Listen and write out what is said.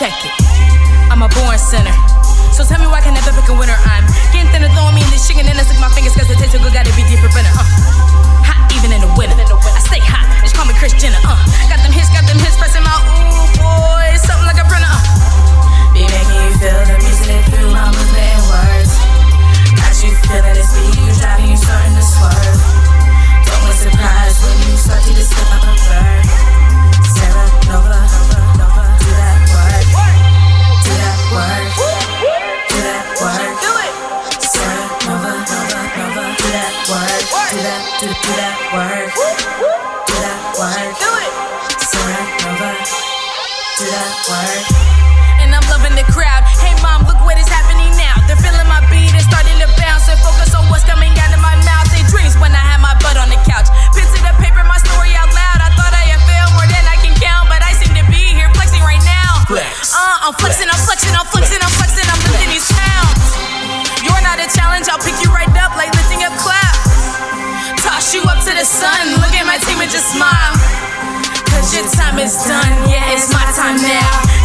check it. I'm a born sinner, so tell me why I can never pick a winner. I'm getting thinner, throwing me in this chicken, and I stick my fingers cause it tastes so good, gotta be deeper thinner. Hot even in the winter, I stay hot, just call me Kris Jenner. Got them hits, pressing my ooh boy, something like a printer. Be making you feel the music through my movement and words. Got you feeling this beat, you driving, you starting to swerve. Don't be surprised when you start to just slip up a bird. Sara Nova, do that work. Do that work. Do that work. Do it. Sara Nova, do that work. Do that work. Do that work. Do it. Sara Nova, do that work. And I'm loving the crowd. Hey mom, look what is happening now. They're feeling my beat and starting to bounce and focus on what's coming out of my mouth. They dreams when I had my butt on the couch. Pen to the paper, my story out loud. I thought I had failed more than I can count, but I seem to be here flexing right now. I'm flexing, I'm lifting these pounds. You're not a challenge, I'll pick you right up like lifting up clouds. Toss you up to the sun, look at my team and just smile. Cause your time is done, yeah, it's my time now.